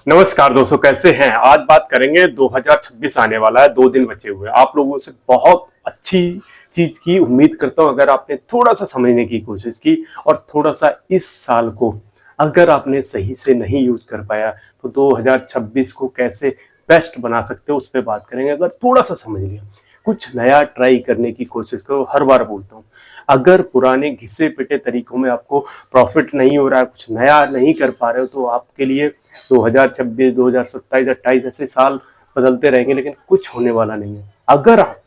नमस्कार दोस्तों, कैसे हैं। आज बात करेंगे 2026 आने वाला है, 2 दिन बचे हुए। आप लोगों से बहुत अच्छी चीज की उम्मीद करता हूं। अगर आपने थोड़ा सा समझने की कोशिश की और थोड़ा सा इस साल को अगर आपने सही से नहीं यूज कर पाया तो 2026 को कैसे बेस्ट बना सकते हो उस पर बात करेंगे। अगर थोड़ा सा समझ लिया, कुछ नया ट्राई करने की कोशिश करो। हर बार बोलता हूँ, अगर पुराने घिसे पिटे तरीकों में आपको प्रॉफिट नहीं हो रहा है, कुछ नया नहीं कर पा रहे हो, तो आपके लिए 2026, 2027, 28 ऐसे साल बदलते रहेंगे लेकिन कुछ होने वाला नहीं है। अगर आप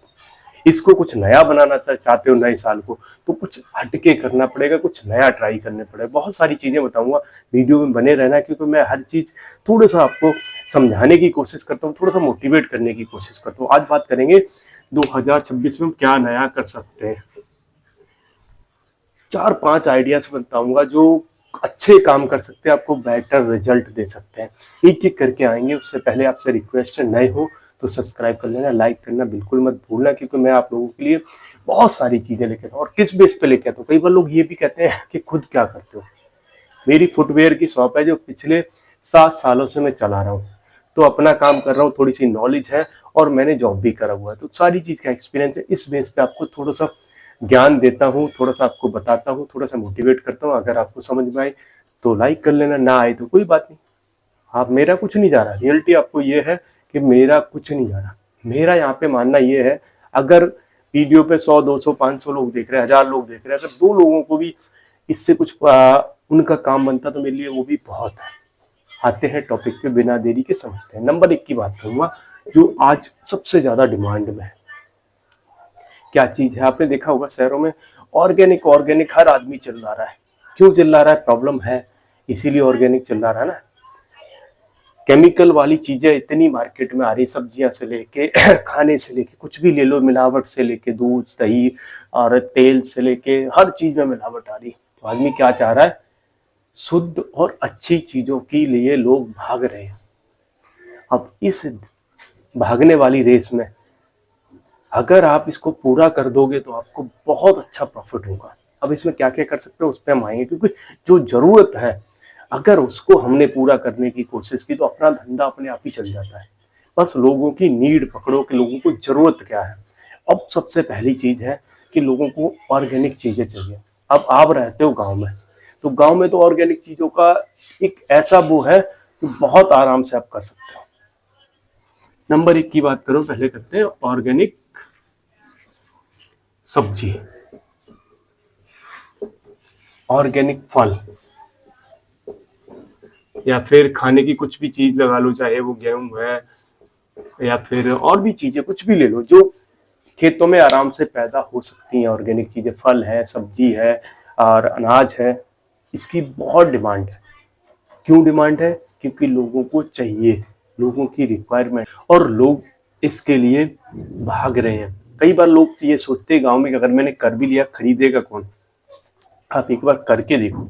इसको कुछ नया बनाना चाहते हो नए साल को, तो कुछ हटके करना पड़ेगा, कुछ नया ट्राई करने पड़ेगा। बहुत सारी चीजें बताऊंगा, वीडियो में बने रहना, क्योंकि मैं हर चीज थोड़ा सा आपको समझाने की कोशिश करता हूँ, थोड़ा सा मोटिवेट करने की कोशिश करता हूँ। आज बात करेंगे 2026 में हम क्या नया कर सकते हैं। 4-5 आइडियाज बताऊंगा जो अच्छे काम कर सकते हैं, आपको बेटर रिजल्ट दे सकते हैं। एक एक करके आएंगे। उससे पहले आपसे रिक्वेस्ट है, नए हो तो सब्सक्राइब कर लेना, लाइक करना बिल्कुल मत भूलना, क्योंकि मैं आप लोगों के लिए बहुत सारी चीजें लेके आता हूँ। और किस बेस पे लेके आता हूँ, कई बार लोग ये भी कहते हैं कि खुद क्या करते हो। मेरी फुटवेयर की शॉप है जो पिछले 7 सालों से मैं चला रहा हूँ, तो अपना काम कर रहा हूँ, थोड़ी सी नॉलेज है और मैंने जॉब भी करा हुआ है, तो सारी चीज का एक्सपीरियंस है। इस बेस पे आपको थोड़ा सा ज्ञान देता हूँ, थोड़ा सा आपको बताता हूँ, थोड़ा सा मोटिवेट करता हूँ। अगर आपको समझ में आए तो लाइक कर लेना, ना आए तो कोई बात नहीं। आप, मेरा कुछ नहीं जा रहा। रियलिटी आपको ये है कि मेरा कुछ नहीं जा रहा। मेरा यहाँ पे मानना ये है, अगर वीडियो पे 100, 200, 500 लोग देख रहे हैं, 1000 लोग देख रहे हैं, अगर 2 लोगों को भी इससे कुछ उनका काम बनता तो मेरे लिए वो भी बहुत है। आते हैं टॉपिक पे, बिना देरी के समझते हैं। नंबर 1 की बात करूंगा जो आज सबसे ज्यादा डिमांड में है। क्या चीज है, आपने देखा होगा शहरों में ऑर्गेनिक ऑर्गेनिक हर आदमी चिल्ला रहा है। क्यों चिल्ला रहा है? प्रॉब्लम है, इसीलिए ऑर्गेनिक चिल्ला रहा है ना। केमिकल वाली चीजें इतनी मार्केट में आ रही, सब्जियां से लेके खाने से लेके कुछ भी ले लो, मिलावट से लेके दूध दही और तेल से लेके हर चीज में मिलावट आ रही। तो आदमी क्या चाह रहा है? शुद्ध और अच्छी चीजों के लिए लोग भाग रहे हैं। अब इस भागने वाली रेस में अगर आप इसको पूरा कर दोगे तो आपको बहुत अच्छा प्रॉफिट होगा। अब इसमें क्या क्या कर सकते हो उस पर हम आएंगे, क्योंकि जो जरूरत है अगर उसको हमने पूरा करने की कोशिश की तो अपना धंधा अपने आप ही चल जाता है। बस लोगों की नीड पकड़ो कि लोगों को जरूरत क्या है। अब सबसे पहली चीज है कि लोगों को ऑर्गेनिक चीजें चाहिए। अब आप रहते हो गांव में, तो गांव में तो ऑर्गेनिक चीजों का एक ऐसा वो है कि बहुत आराम से आप कर सकते हो। नंबर 1 की बात करो, पहले करते हैं ऑर्गेनिक सब्जी, ऑर्गेनिक फल, या फिर खाने की कुछ भी चीज लगा लो, चाहे वो गेहूं है या फिर और भी चीजें, कुछ भी ले लो जो खेतों में आराम से पैदा हो सकती हैं। ऑर्गेनिक चीजें, फल है, सब्जी है और अनाज है, इसकी बहुत डिमांड है। क्यों डिमांड है? क्योंकि लोगों को चाहिए, लोगों की रिक्वायरमेंट, और लोग इसके लिए भाग रहे हैं। कई बार लोग ये सोचते हैं गांव में कि अगर मैंने कर भी लिया, खरीदेगा कौन? आप एक बार करके देखो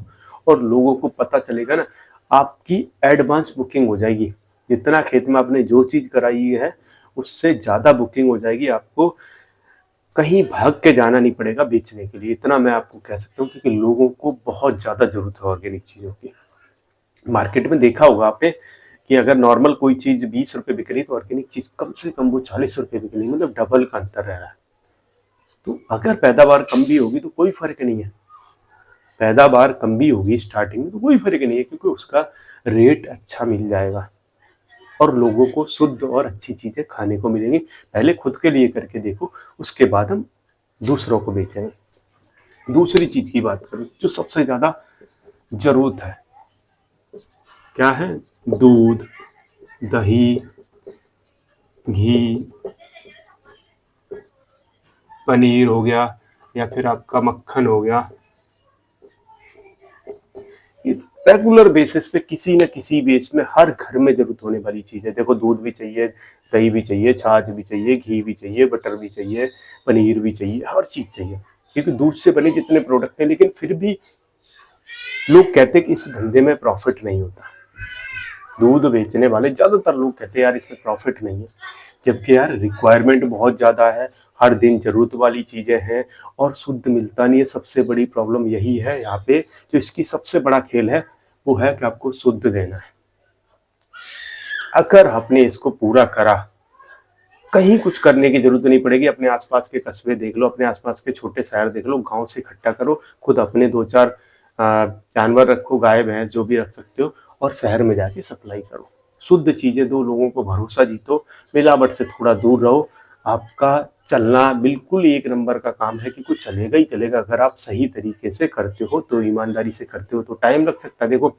और लोगों को पता चलेगा ना, आपकी एडवांस बुकिंग हो जाएगी। जितना खेत में आपने जो चीज कराई है उससे ज्यादा बुकिंग हो जाएगी। आपको कहीं भाग के जाना नहीं पड़ेगा बेचने के लिए, इतना मैं आपको कह सकता हूँ, क्योंकि लोगों को बहुत ज्यादा जरूरत है ऑर्गेनिक चीजों की। मार्केट में देखा होगा आपने कि अगर नॉर्मल कोई चीज 20 रुपए बिक रही तो ऑर्गेनिक चीज कम से कम वो 40 रुपए बिक रही, मतलब डबल का अंतर रह रहा है। तो अगर पैदावार कम भी होगी तो कोई फर्क नहीं है। पैदावार कम भी होगी स्टार्टिंग में तो कोई फर्क नहीं है, क्योंकि उसका रेट अच्छा मिल जाएगा और लोगों को शुद्ध और अच्छी चीजें खाने को मिलेंगी। पहले खुद के लिए करके देखो, उसके बाद हम दूसरों को बेचेंगे। दूसरी चीज की बात करूं जो सबसे ज्यादा जरूरत है, क्या है? दूध, दही, घी, पनीर हो गया या फिर आपका मक्खन हो गया। ये रेगुलर बेसिस पे किसी न किसी बेस में हर घर में जरूरत होने वाली चीज है। देखो, दूध भी चाहिए, दही भी चाहिए, छाछ भी चाहिए, घी भी चाहिए, बटर भी चाहिए, पनीर भी चाहिए, हर चीज चाहिए, क्योंकि दूध से बने जितने प्रोडक्ट हैं। लेकिन फिर भी लोग कहते हैं कि इस धंधे में प्रॉफिट नहीं होता। दूध बेचने वाले ज्यादातर लोग कहते हैं यार इसमें प्रॉफिट नहीं है, जबकि यार रिक्वायरमेंट बहुत ज्यादा है, हर दिन जरूरत वाली चीजें हैं और शुद्ध मिलता नहीं है। सबसे बड़ी प्रॉब्लम यही है यहाँ पे। जो इसकी सबसे बड़ा खेल है वो है कि आपको शुद्ध देना है। अगर आपने इसको पूरा करा, कहीं कुछ करने की जरूरत नहीं पड़ेगी। अपने आसपास के कस्बे देख लो, अपने आसपास के छोटे शहर देख लो, गांव से इकट्ठा करो, खुद अपने 2-4 जानवर रखो, गाय भैंस जो भी रख सकते हो, और शहर में जाके सप्लाई करो। शुद्ध चीजें दो, लोगों को भरोसा जीतो, मिलावट से थोड़ा दूर रहो। आपका चलना बिल्कुल एक नंबर का काम है, कि कुछ चलेगा ही चलेगा। अगर आप सही तरीके से करते हो तो, ईमानदारी से करते हो तो। टाइम लग सकता है, देखो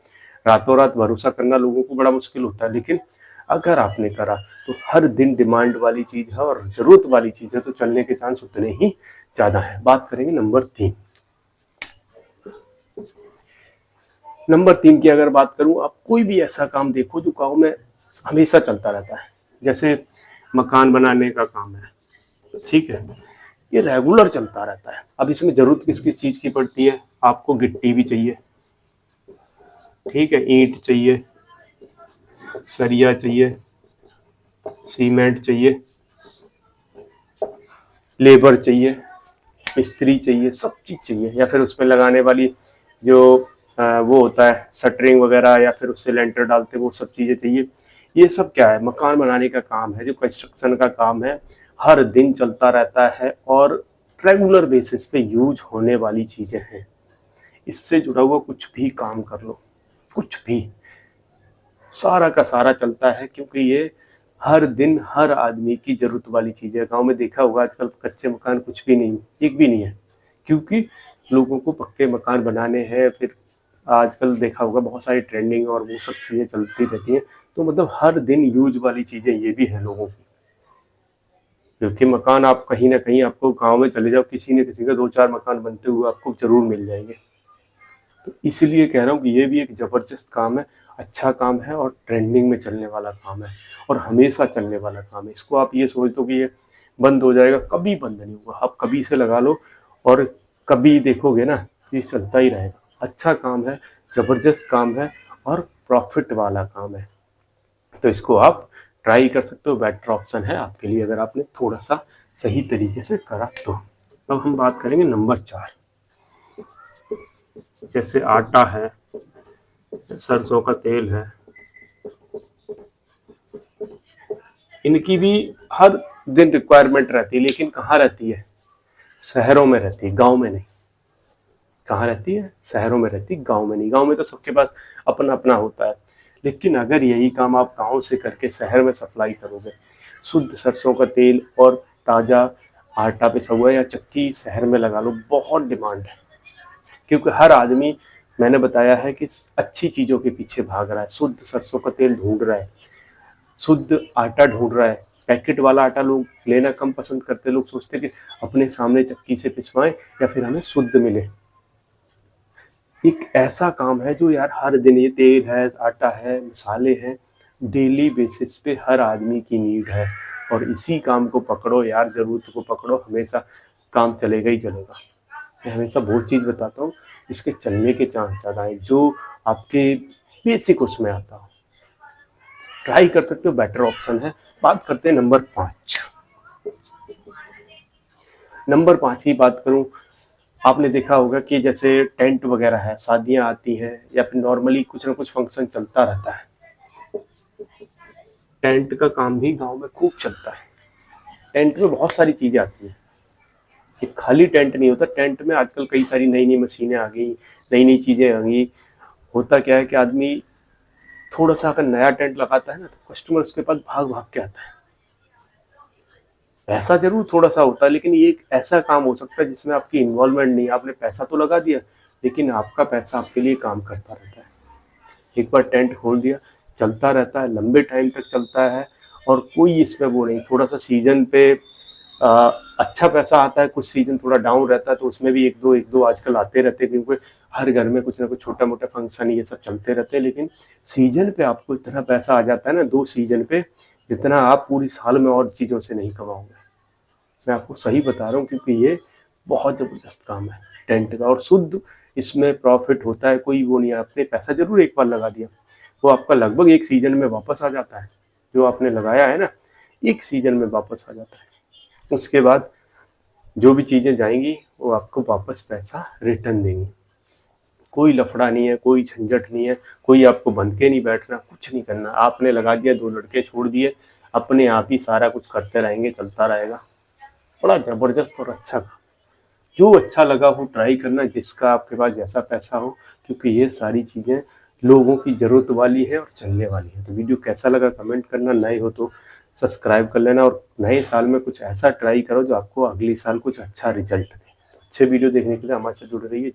रातों रात भरोसा करना लोगों को बड़ा मुश्किल होता है, लेकिन अगर आपने करा तो हर दिन डिमांड वाली चीज है और जरूरत वाली चीज है, तो चलने के चांस उतने ही ज्यादा है। बात करेंगे नंबर 3। नंबर 3 की अगर बात करूं, आप कोई भी ऐसा काम देखो जो गांव में हमेशा चलता रहता है। जैसे मकान बनाने का काम है, ठीक है, ये रेगुलर चलता रहता है। अब इसमें जरूरत किस किस चीज की पड़ती है? आपको गिट्टी भी चाहिए, ठीक है, ईंट चाहिए, सरिया चाहिए, सीमेंट चाहिए, लेबर चाहिए, मिस्त्री चाहिए, सब चीज चाहिए। या फिर उसमें लगाने वाली जो वो होता है शटरिंग वगैरह, या फिर उससे लेंटर डालते, वो सब चीजें चाहिए। ये सब क्या है? मकान बनाने का काम है, जो कंस्ट्रक्शन का काम है, हर दिन चलता रहता है और रेगुलर बेसिस पे यूज होने वाली चीजें हैं। इससे जुड़ा हुआ कुछ भी काम कर लो, कुछ भी, सारा का सारा चलता है, क्योंकि ये हर दिन हर आदमी की जरूरत वाली चीज है। गांव में देखा होगा आजकल कच्चे मकान कुछ भी नहीं, एक भी नहीं है, क्योंकि लोगों को पक्के मकान बनाने हैं। फिर आजकल देखा होगा बहुत सारी ट्रेंडिंग और वो सब चीजें चलती रहती हैं। तो मतलब हर दिन यूज वाली चीजें ये भी है लोगों की, क्योंकि मकान आप कहीं ना कहीं, आपको गाँव में चले जाओ, किसी न किसी का 2-4 मकान बनते हुए आपको जरूर मिल जाएंगे। तो इसलिए कह रहा हूँ कि ये भी एक जबरदस्त काम है, अच्छा काम है, और ट्रेंडिंग में चलने वाला काम है, और हमेशा चलने वाला काम है। इसको आप ये सोच दो कि ये बंद हो जाएगा, कभी बंद नहीं होगा। आप कभी से लगा लो और कभी देखोगे ना, ये चलता ही रहेगा। अच्छा काम है, जबरदस्त काम है, और प्रॉफिट वाला काम है। तो इसको आप ट्राई कर सकते हो, बेटर ऑप्शन है आपके लिए, अगर आपने थोड़ा सा सही तरीके से करा तो। अब हम बात करेंगे नंबर 4। जैसे आटा है, सरसों का तेल है, इनकी भी हर दिन रिक्वायरमेंट रहती है, लेकिन कहाँ रहती है? शहरों में रहती है, गांव में नहीं। कहाँ रहती है? शहरों में रहती है, गांव में नहीं। गांव में तो सबके पास अपना अपना होता है। लेकिन अगर यही काम आप गांव से करके शहर में सप्लाई करोगे, शुद्ध सरसों का तेल और ताजा आटा पिसा हुआ या चक्की शहर में लगा लो, बहुत डिमांड है। क्योंकि हर आदमी, मैंने बताया है कि अच्छी चीजों के पीछे भाग रहा है, शुद्ध सरसों का तेल ढूंढ रहा है, शुद्ध आटा ढूंढ रहा है। पैकेट वाला आटा लोग लेना कम पसंद करते, लोग सोचते कि अपने सामने चक्की से पिसवाएं या फिर हमें शुद्ध मिले। एक ऐसा काम है जो यार हर दिन, ये तेल है, आटा है, मसाले हैं, डेली बेसिस पे हर आदमी की नीड है। और इसी काम को पकड़ो यार, जरूरत को पकड़ो, हमेशा काम चलेगा ही चलेगा। मैं हमेशा बहुत चीज बताता हूँ, इसके चलने के चांस ज्यादा है, जो आपके बेसिक उसमें आता हो। ट्राई कर सकते हो, बेटर ऑप्शन है। बात करते हैं नंबर 5। नंबर 5 की बात करूं, आपने देखा होगा कि जैसे टेंट वगैरह है, शादियां आती हैं, या फिर नॉर्मली कुछ ना कुछ फंक्शन चलता रहता है। टेंट का काम भी गांव में खूब चलता है। टेंट में बहुत सारी चीजें आती हैं, ये खाली टेंट नहीं होता। टेंट में आजकल कई सारी नई नई मशीनें आ गई, नई नई चीजें आ गई। होता क्या है कि आदमी थोड़ा सा अगर नया टेंट लगाता है ना, तो कस्टमर उसके पास भाग भाग के आता है। पैसा जरूर थोड़ा सा होता है, लेकिन ये एक ऐसा काम हो सकता है जिसमें आपकी इन्वॉल्वमेंट नहीं है। आपने पैसा तो लगा दिया, लेकिन आपका पैसा आपके लिए काम करता रहता है। एक बार टेंट खोल दिया, चलता रहता है, लंबे टाइम तक चलता है, और कोई इसमें वो नहीं। थोड़ा सा सीजन पे आ, अच्छा पैसा आता है, कुछ सीजन थोड़ा डाउन रहता है, तो उसमें भी एक दो आजकल आते रहते हैं, क्योंकि हर घर में कुछ ना कुछ छोटा मोटा फंक्शन ये सब चलते रहते हैं। लेकिन सीजन पे आपको इतना पैसा आ जाता है ना, 2 सीजन पे, जितना आप पूरी साल में और चीजों से नहीं कमाओगे। मैं आपको सही बता रहा हूँ, क्योंकि ये बहुत जबरदस्त काम है टेंट का, और शुद्ध इसमें प्रॉफिट होता है। कोई वो नहीं है, आपने पैसा जरूर एक बार लगा दिया, वो आपका लगभग 1 सीजन में वापस आ जाता है। जो आपने लगाया है ना, 1 सीजन में वापस आ जाता है। उसके बाद जो भी चीजें जाएंगी, वो आपको वापस पैसा रिटर्न देंगी। कोई लफड़ा नहीं है, कोई झंझट नहीं है, कोई आपको बंध के नहीं बैठना, कुछ नहीं करना। आपने लगा दिया, 2 लड़के छोड़ दिए, अपने आप ही सारा कुछ करते रहेंगे, चलता रहेगा। बड़ा ज़बरदस्त और अच्छा काम। जो अच्छा लगा वो ट्राई करना, जिसका आपके पास जैसा पैसा हो, क्योंकि ये सारी चीज़ें लोगों की ज़रूरत वाली है और चलने वाली है। तो वीडियो कैसा लगा कमेंट करना, नए हो तो सब्सक्राइब कर लेना, और नए साल में कुछ ऐसा ट्राई करो जो आपको अगले साल कुछ अच्छा रिजल्ट दे। अच्छे वीडियो देखने के लिए हमारे साथ जुड़े रहिए।